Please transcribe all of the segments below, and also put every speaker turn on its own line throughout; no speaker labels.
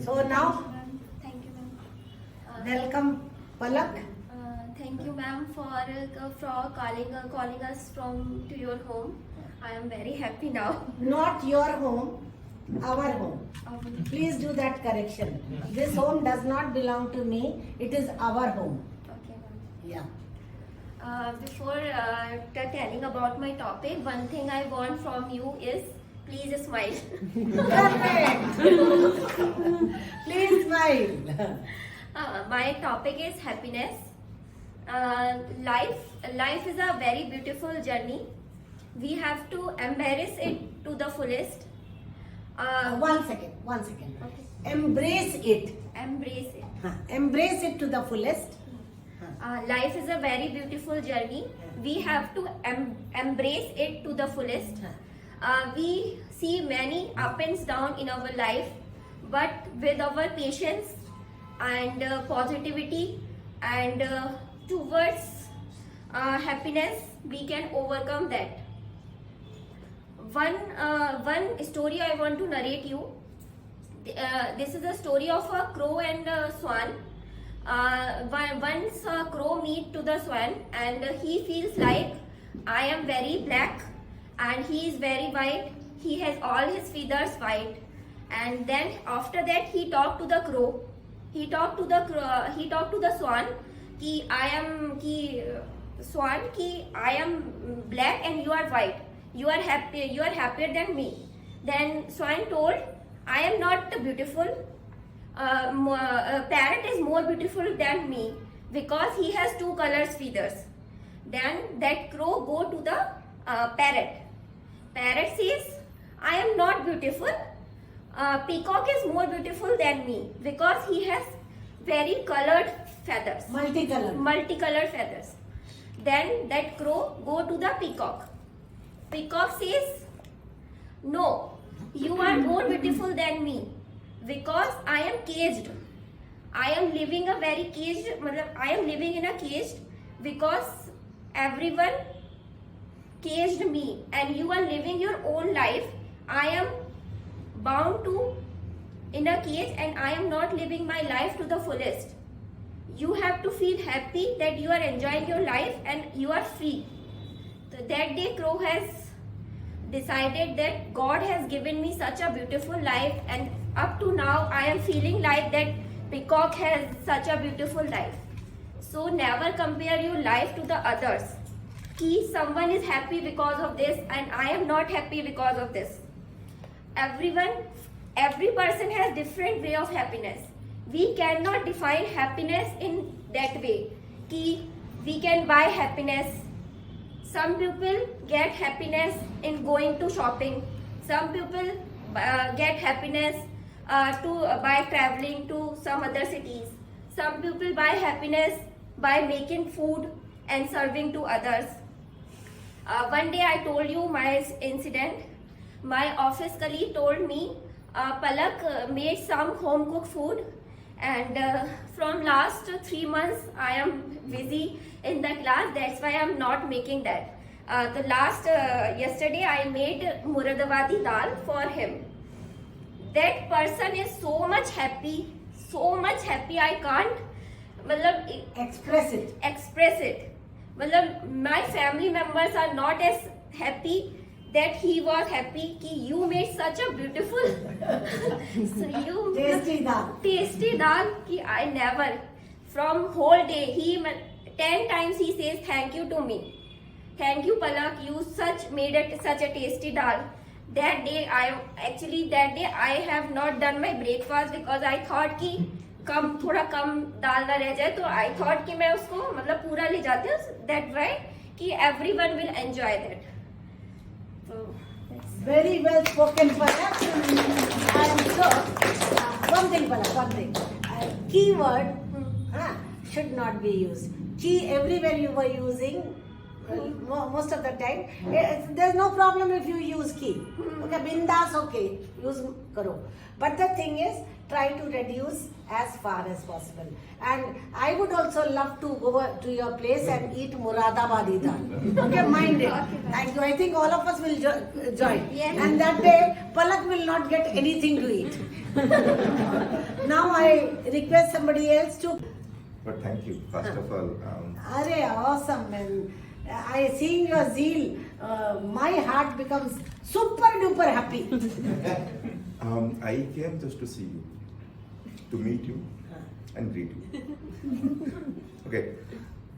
So now,
Thank you, ma'am.
welcome Palak.
Thank you, ma'am, for calling us from to your home. I am very happy now.
Not your home, our home. Please do that correction. This home does not belong to me. It is our home.
Okay, ma'am.
Yeah.
Before telling about my topic, one thing I want from you is please smile.
Perfect. Please smile.
My topic is happiness. Life is a very beautiful journey. We have to embrace it to the fullest.
One second.
Okay.
Embrace it.
Embrace it.
Embrace it to the fullest.
Life is a very beautiful journey. We have to embrace it to the fullest. We see many up and down in our life, but with our patience and positivity and towards happiness, we can overcome that. One story I want to narrate you. This is a story of a crow and a swan. Once a crow meet to the swan and he feels like I am very black and he is very white. He has all his feathers white, and then after that he talked to the crow. He talked to the swan कि I am black and you are white. You are happier than me. Then swan told, I am not beautiful. Parrot is more beautiful than me because he has two colors feathers. Then that crow go to the parrot. Parrot says, I am not beautiful. Peacock is more beautiful than me because he has very colored feathers. Multicolored feathers. Then that crow go to the peacock. Peacock says, no, you are more beautiful than me because I am caged. I am living in a cage because everyone caged me and you are living your own life. I am bound to in a cage and I am not living my life to the fullest. You have to feel happy that you are enjoying your life and you are free. So that day crow has decided that God has given me such a beautiful life, and up to now I am feeling like that peacock has such a beautiful life. So never compare your life to the others. Someone is happy because of this and I am not happy because of this. Every person has different way of happiness. We cannot define happiness in that way. We can buy happiness. Some people get happiness in going to shopping. Some people get happiness by traveling to some other cities. Some people buy happiness by making food and serving to others. One day I told you my incident. My office colleague told me, Palak made some home cooked food, and from last 3 months I am busy in the class. That's why I am not making that. Yesterday I made muradabadi dal for him. That person is so much happy I can't express it. My family members are not as happy that he was happy कि you made such a beautiful tasty dal कि I never, from whole day 10 times he says thank you to me. Thank you Palak, you made it such a tasty dal. That day I have not done my breakfast because I thought कि थोड़ा कम दाल ना रह जाए, तो I thought कि मैं उसको पूरा ले जाती हूँ. That way कि everyone will enjoy that. So,
Very well spoken, Palak. And so, one thing. Keyword should not be used. Everywhere you were using most of the time. There's no problem if you use key. Okay, bindas, okay, use karo. But the thing is, try to reduce as far as possible. And I would also love to go to your place and eat Muradabadi dal. Okay, mind it. Thank you. I think all of us will join.
Yes.
And that day, Palak will not get anything to eat. Now I request somebody else to.
But thank you, first of all.
Arey, awesome, man. I seeing your zeal, my heart becomes super duper happy.
I came just to see you, to meet you and greet you. Okay.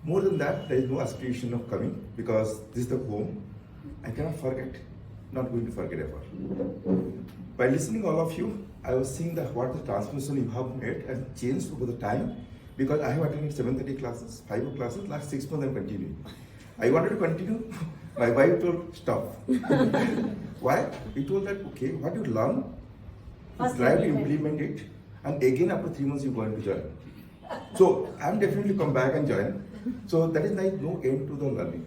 More than that, there is no aspiration of coming because this is the home. I cannot forget, not going to forget ever. By listening all of you, I was seeing that what the transformation you have made and changed over the time because I have attended 7:30 classes, 5 classes, last 6 months I'm continuing. I wanted to continue. My wife told stop. Why? He told that okay, what you learn, you try to implement it, and again after 3 months you're going to join. So I'm definitely come back and join. So that is like no end to the learning.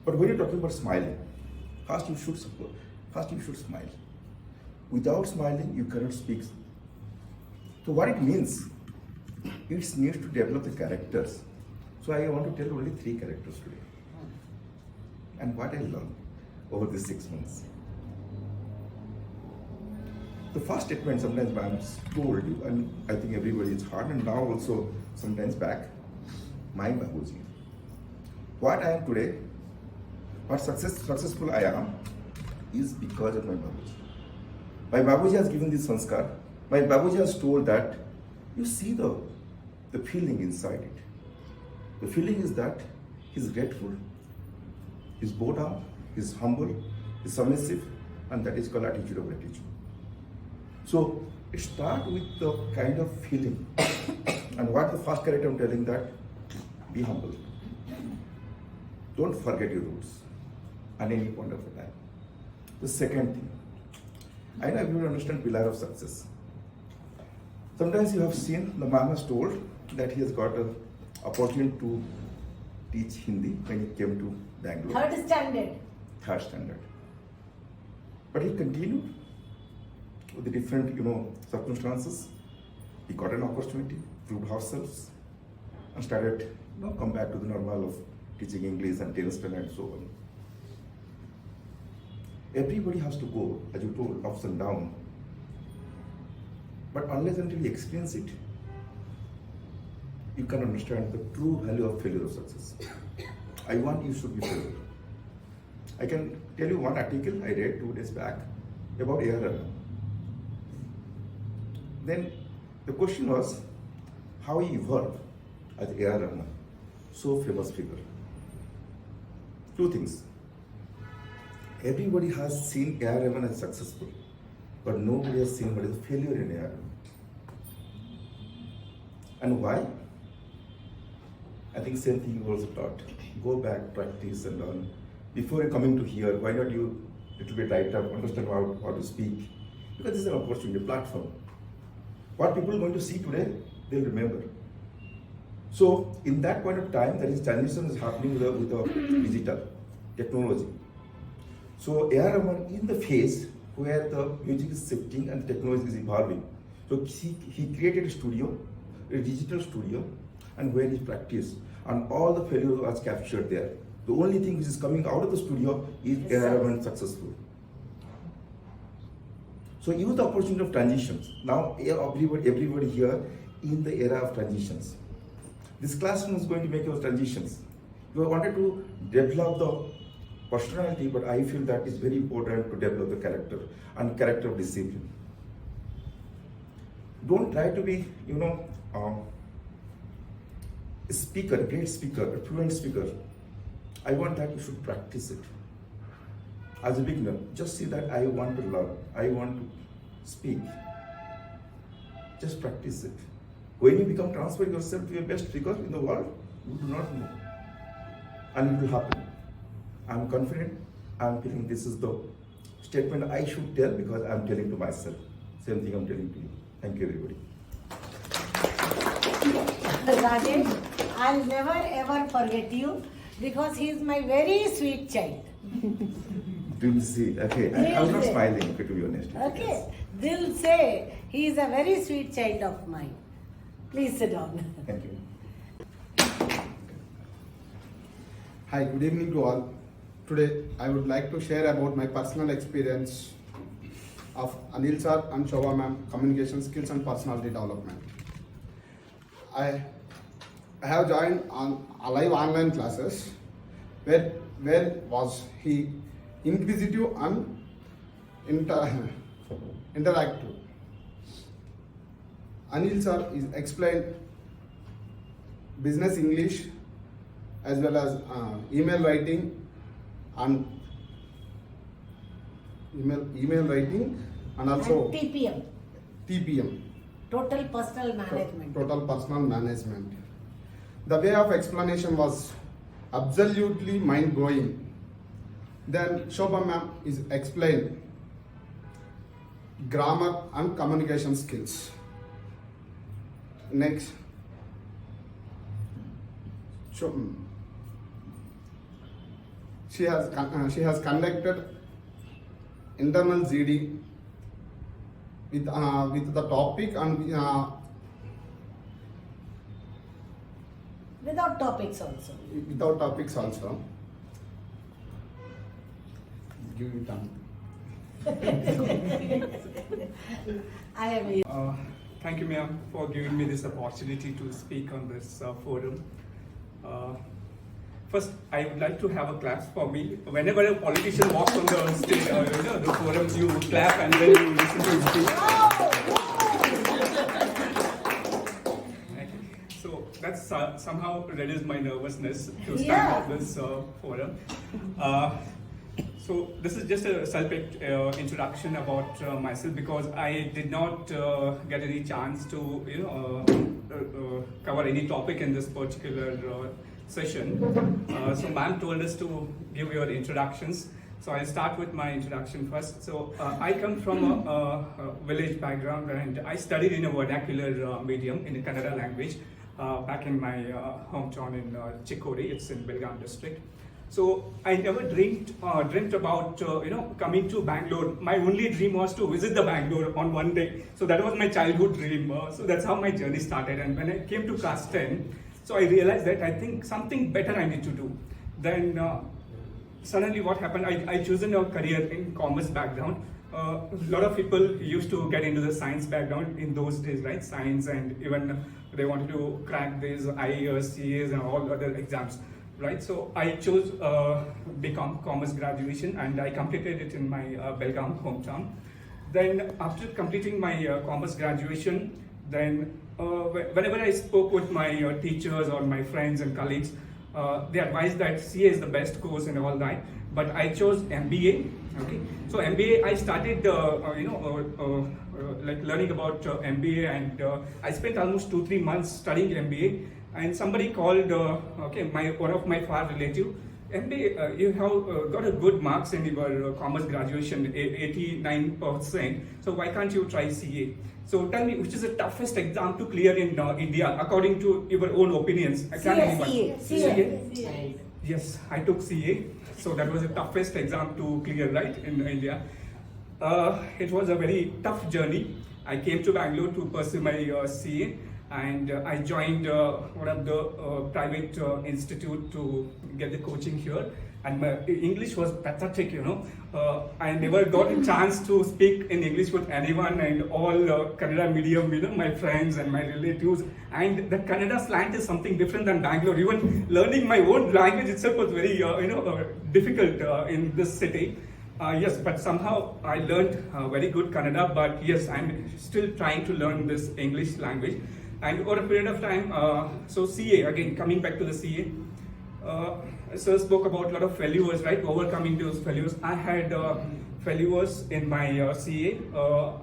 But when you're talking about smiling, first you should support. First you should smile. Without smiling, you cannot speak. So what it means? It needs to develop the characters. So I want to tell only 3 characters today. And what I learned over these 6 months. The first statement sometimes I'm told you, and I think everybody is hard, and now also sometimes back, my Babuji. What I am today, what successful I am, is because of my Babuji. My Babuji has given this sanskar. My Babuji has told that you see the feeling inside it. The feeling is that he's grateful, he's bowed down, he's humble, he's submissive, and that is called attitude of gratitude. So it starts with the kind of feeling. And what the first character I'm telling that, be humble. Don't forget your roots at any point of the time. The second thing, I know you will understand pillar of success. Sometimes you have seen the man has told that he has got an opportunity to teach Hindi when he came to Bangalore. Third standard. But he continued with the different, circumstances. He got an opportunity, proved ourselves, and started, come back to the normal of teaching English and 10th standard and so on. Everybody has to go, as you told, ups and downs. But unless until you experience it, you can understand the true value of failure of success. I want you should be failure. I can tell you one article I read 2 days back about A.R. Rahman. Then the question was how he evolved as A.R. Rahman, so famous figure. 2 things. Everybody has seen A.R. Rahman as successful, but nobody has seen what is failure in A.R. Rahman. And why? I think same thing you also taught. Go back, practice and learn. Before you coming to here, why not you little bit write up, understand how to speak? Because this is an opportunity, a platform. What people are going to see today, they'll remember. So in that point of time, there is transition is happening with the digital technology. So A.R. Rahman in the phase where the music is shifting and the technology is evolving. So he created a studio, a digital studio, and where he practiced. And all the failure was captured there. The only thing which is coming out of the studio is A.R. Rahman successful. So use the opportunity of transitions. Now everybody here in the era of transitions. This classroom is going to make your transitions. You wanted to develop the personality, but I feel that it's very important to develop the character and character of discipline. Don't try to be, a speaker, a great speaker, a fluent speaker. I want that you should practice it. As a beginner, just see that I want to learn, I want to speak. Just practice it. When you become transfer yourself to your best speaker in the world, you do not know. And it will happen. I'm confident, I'm feeling this is the statement I should tell because I'm telling to myself. Same thing I'm telling to you. Thank you everybody.
Rajesh, I'll never ever forget you. because he is my very sweet child.
Dil se. Okay, I was not smiling, okay, to be honest.
Okay, Dil se, he is a very sweet child of mine. Please sit down.
Thank you.
Hi, good evening to all. Today, I would like to share about my personal experience of Anil sir and Shobha ma'am, communication skills and personality development. I have joined on live online classes where was he inquisitive and interactive. Anil sir is explained business English as well as email writing and email writing and also
And TPM,
TPM,
Total Personal Management.
total personal management. The way of explanation was absolutely mind blowing. Then Shobha ma'am is explained grammar and communication skills. Next, she has conducted internal GD with the topic and
Without topics also.
without topics also. Give it on.
I am
Thank you, ma'am, for giving me this opportunity to speak on this forum. First, I would like to have a clap for me. Whenever a politician walks on the stage, the forums, you clap and then you listen to him speak. So that's somehow reduced my nervousness to stand on this forum. So this is just a self introduction about myself, because I did not get any chance to cover any topic in this particular session. So ma'am told us to give your introductions. So I'll start with my introduction first. So I come from a village background, and I studied in a vernacular medium in the Kannada language back in my hometown in Chikkodi. It's in Belgaum district. So I never dreamt about coming to Bangalore. My only dream was to visit the Bangalore on one day. So that was my childhood dream. So that's how my journey started. And when I came to class 10, so I realized that I think something better I need to do. Then suddenly what happened, I chosen a career in commerce background. A lot of people used to get into the science background in those days, right? Science, and even they wanted to crack these IAS, CAs and all other exams. Right, so I chose BCom Commerce graduation, and I completed it in my Belgaum hometown. Then after completing my Commerce graduation, then whenever I spoke with my teachers or my friends and colleagues, they advised that CA is the best course and all that. But I chose MBA. Okay, so MBA I started like learning about MBA, and I spent almost 2-3 months studying MBA. And somebody called, one of my far relative, MBA, you have got a good marks in your commerce graduation, 89%. So why can't you try CA? So tell me, which is the toughest exam to clear in India, according to your own opinions?
CA.
Yes, I took CA. So that was the toughest exam to clear, right, in India. It was a very tough journey. I came to Bangalore to pursue my CA. And I joined one of the private institute to get the coaching here. And my English was pathetic, I never got a chance to speak in English with anyone, and all Kannada medium, my friends and my relatives. And the Kannada slang is something different than Bangalore. Even learning my own language itself was very, difficult in this city. Yes, but somehow I learned very good Kannada. But yes, I'm still trying to learn this English language. And over a period of time, so CA, again, coming back to the CA, Sir spoke about a lot of failures, right? Overcoming those failures. I had failures in my CA.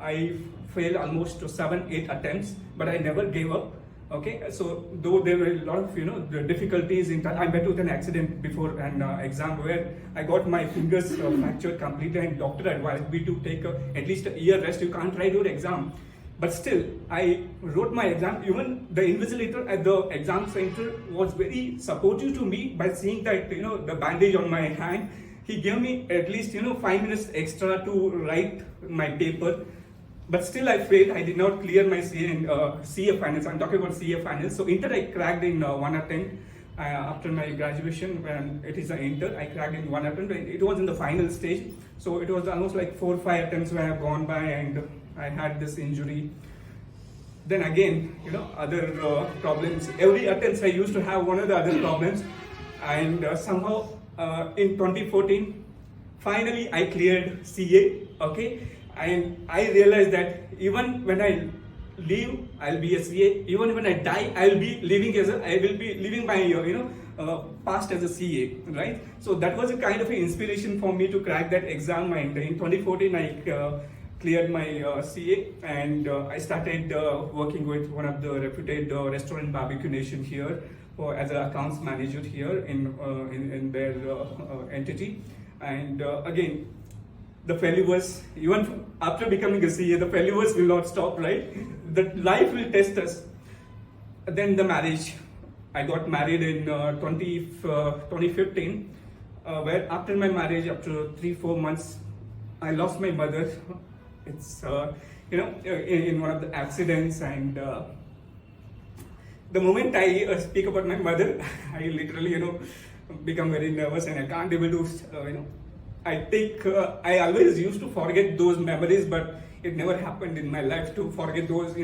I failed almost 7-8 attempts, but I never gave up. Okay, so though there were a lot of the difficulties I met with an accident before an exam where I got my fingers fractured completely, and doctor advised me to take at least a year rest. You can't write your exam. But still, I wrote my exam. Even the invigilator at the exam center was very supportive to me by seeing that, the bandage on my hand. He gave me at least, 5 minutes extra to write my paper. But still I failed. I did not clear my CA finals. I'm talking about CA finals. So Inter I cracked in one attempt. After my graduation, when it is an Inter, I cracked in one attempt. It was in the final stage. So it was almost like 4 or 5 attempts where I have gone by and I had this injury. Then again, other problems. Every attempt I used to have one of the other problems. And somehow in 2014, finally I cleared CA, okay? And I realized that even when I leave, I'll be a CA. Even when I die, I will be living my past as a CA, right? So that was a kind of an inspiration for me to crack that exam. And in 2014, I cleared my CA, and I started working with one of the reputed restaurant Barbecue Nation here as an accounts manager here in their entity. And again, the failures, even after becoming a CA, the failures will not stop, right? The life will test us. Then the marriage. I got married in 2015, where after my marriage, after 3-4 months, I lost my mother. It's, in one of the accidents, and the moment I speak about my mother, I literally, become very nervous, and I can't able to, I always used to forget those memories, but it never happened in my life to forget those,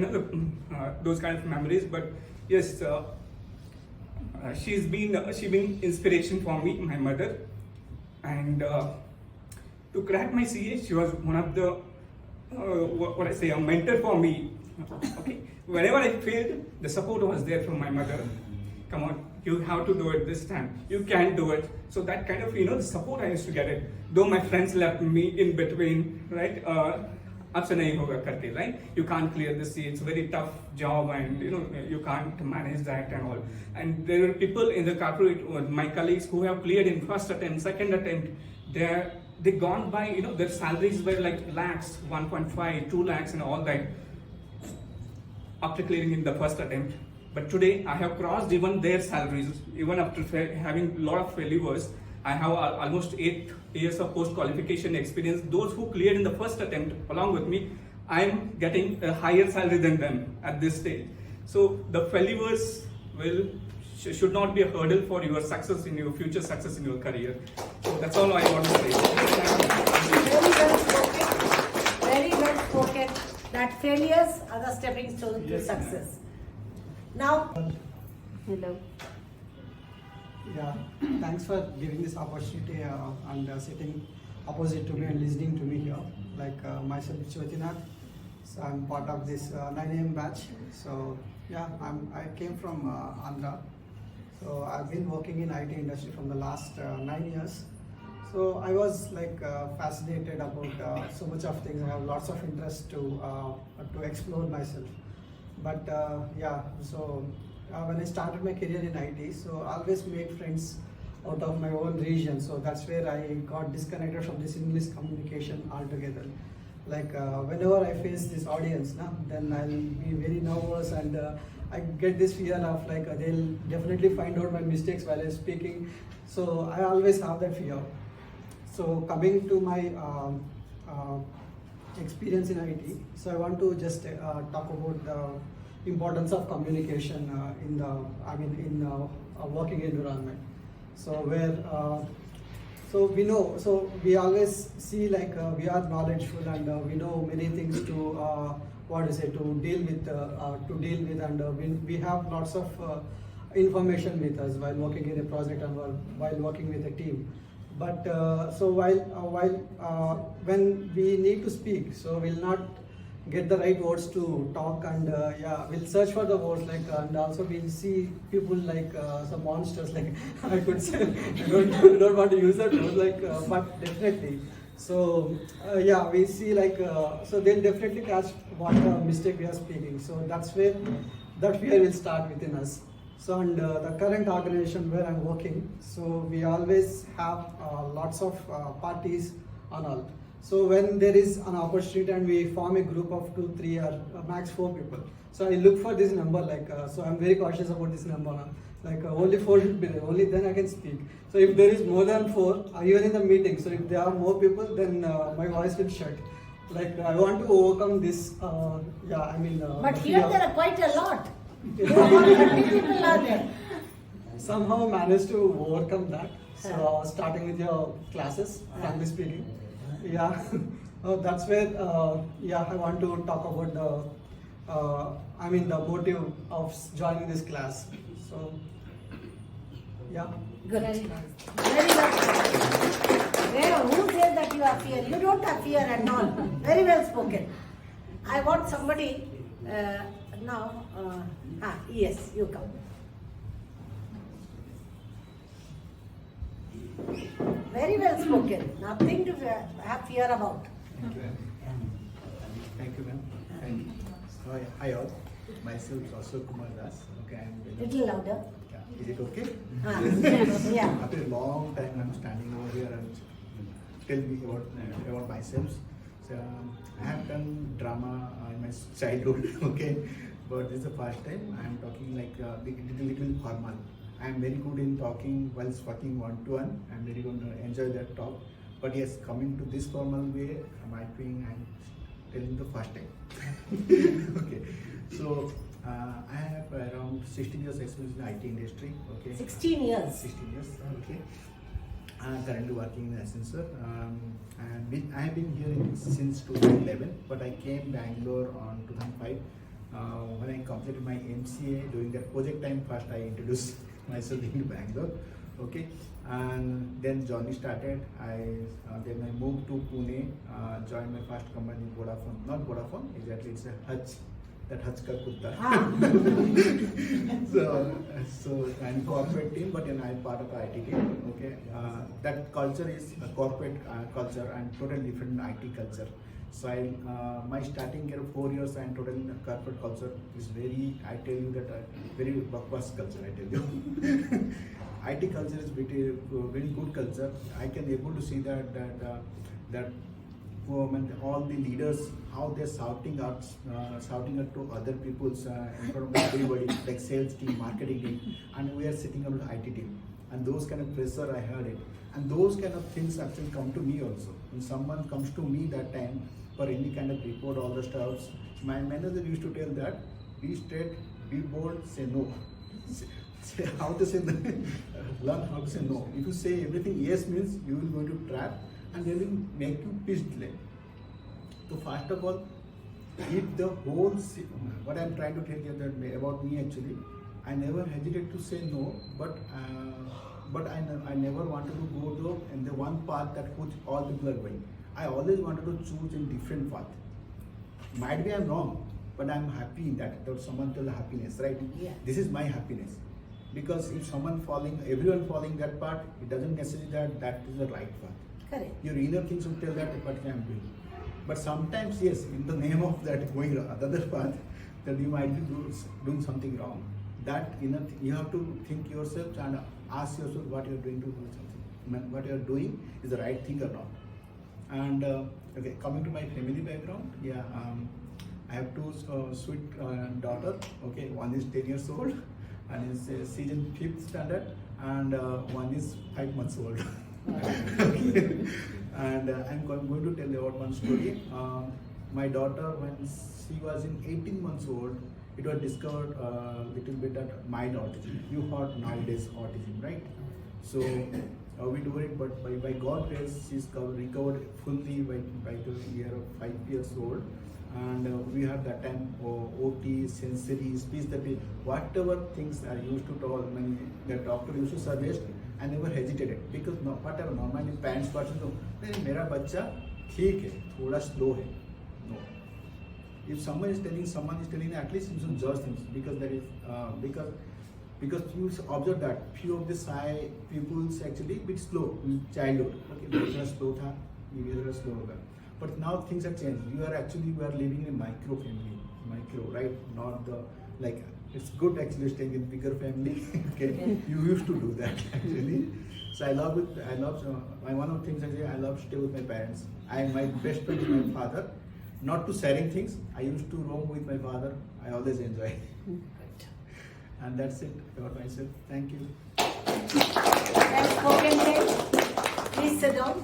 those kind of memories. But yes, she's been inspiration for me, my mother, and to crack my CA, she was one of the a mentor for me. Okay, whenever I failed, the support was there from my mother. Come on, you have to do it this time. You can do it. So that kind of, the support I used to get it. Though my friends left me in between, right? Right? You can't clear the CA. It's a very tough job, and you can't manage that and all. And there are people in the corporate, my colleagues, who have cleared in first attempt, second attempt. They gone by, their salaries were like lakhs, 1.5, 2 lakhs and all that after clearing in the first attempt. But today I have crossed even their salaries, even after having a lot of failures. I have almost 8 years of post-qualification experience. Those who cleared in the first attempt along with me, I'm getting a higher salary than them at this stage. So the failures should not be a hurdle for your success in your future success in your career. So that's all I want to say.
Very well spoken. Very well spoken. That failures are the stepping stone to success. Now,
Hello.
Yeah, thanks for giving this opportunity and sitting opposite to me and listening to me here. Like myself, Chotinath, so I'm part of this 9 AM batch. So yeah, I came from Andhra. So I've been working in IT industry from the last 9 years. So I was like fascinated about so much of things. I have lots of interest to explore myself. But when I started my career in IT, so I always made friends out of my own region. So that's where I got disconnected from this English communication altogether. Like whenever I face this audience, then I'll be very nervous, and I get this fear of like they'll definitely find out my mistakes while I'm speaking. So I always have that fear. So coming to my experience in IT, so I want to just talk about the importance of communication in a working environment. So where we always see like we are knowledgeful, and we know many things to deal with, and we have lots of information with us while working in a project and while working with a team. But when we need to speak, so we'll not get the right words to talk, and we'll search for the words, like, and also we'll see people like some monsters, like I could say. I don't want to use that word, like, but definitely. So we see like so they'll definitely catch what mistake we are speaking. So that's where that fear will start within us. So and the current organization where I'm working, so we always have lots of parties and all. So when there is an opportunity and we form a group of 2, 3 or max 4 people, so I look for this number so I'm very cautious about this number now. Only 4 should be there, only then I can speak. So if there is more than 4, even in the meeting, so if there are more people, then my voice will shut. I want to overcome this,
But here there are quite a lot. 230 people are there.
Somehow managed to overcome that. So starting with your classes, frankly speaking, that's where I want to talk about the motive of joining this class. So
Good. Very well. Who says that you have fear? You don't have fear at all. Very well spoken. I want somebody now. Yes, you come. Very well spoken. Nothing to have fear about.
Thank you, ma'am. Thank you. Hi all. Myself Ashok Kumar Das. Okay,
Little louder.
Yeah. Is it okay?
Yeah.
After a long time, I'm standing over here and tell me about myself. So I have done drama in my childhood. Okay, but this is the first time I'm talking little formal. I'm very good in talking while working one-to-one. I'm very going to enjoy that talk. But yes, coming to this formal way, I'm telling the first time. Okay, so I have around 16 years experience in IT industry. Okay,
16 years.
16 years. Okay, I'm currently working in Ascensor. And I have been here since 2011, but I came Bangalore on 2005. When I completed my MCA during that project time, first I introduced myself into Bangalore. Okay, and then journey started. Then I moved to Pune, joined my first company, Vodafone. Not Vodafone, exactly, it's a Hutch. That Hutch ka kutta. So I'm corporate team, but then I'm part of the IT team. Okay, that culture is a corporate culture and totally different IT culture. So my starting year 4 years and total corporate culture is very, I tell you that very bakwas culture, I tell you. IT culture is very good culture. I can able to see that all the leaders, how they're shouting out to other people's in front of everybody, like sales team, marketing team, and we are sitting on the IT team. And those kind of pressure, I heard it. And those kind of things actually come to me also. When someone comes to me that time for any kind of report, all the stuffs, my manager used to tell that, be straight, be bold, say no. Say how to say no. Learn how to say no. If you say everything yes means you will go to trap and they will make you pitch delay. So first of all, if the whole, what I am trying to tell you that about me actually, I never hesitate to say no, but I never wanted to go in the one path that which all people are going. I always wanted to choose in different path. Might be I'm wrong, but I'm happy in that someone tell happiness, right?
Yeah.
This is my happiness. Because if everyone following that path, it doesn't necessarily that is the right path.
Correct.
Your inner things will tell that what I am doing. But sometimes, yes, in the name of that going other path, that you might be doing something wrong. That you have to think yourself and ask yourself what you're doing to do something. What you're doing is the right thing or not. And okay, coming to my family background, yeah, I have two sweet daughters. Okay, one is 10 years old, and is she's in 5th standard, and one is 5 months old. Okay. And I'm going to tell you about one story. My daughter, when she was in 18 months old, it was discovered a little bit that mild autism. You heard nowadays autism, right? So we do it, but by God's grace, she's recovered fully by the year of 5 years old. And we have that time OT, sensory, speech therapy, whatever things are used to tell when the doctor used to suggest, I never hesitated because whatever normally parents person to, मेरा बच्चा ठीक है, थोड़ा slow है. No. If someone is telling, at least you should judge things because that is because you observe that few of the shy people's actually bit slow in childhood. Okay, very slow tha, very slow होगा. But now things have changed. We are living in a micro family, right? Not the like It's good actually staying in bigger family. Okay, you used to do that actually. So I love it. I love one of the things actually I love to stay with my parents. My best friend is my father. Not to sharing things. I used to roam with my father. I always enjoy. And that's it about myself. Thank you.
Well spoken, Jay. Please sit down.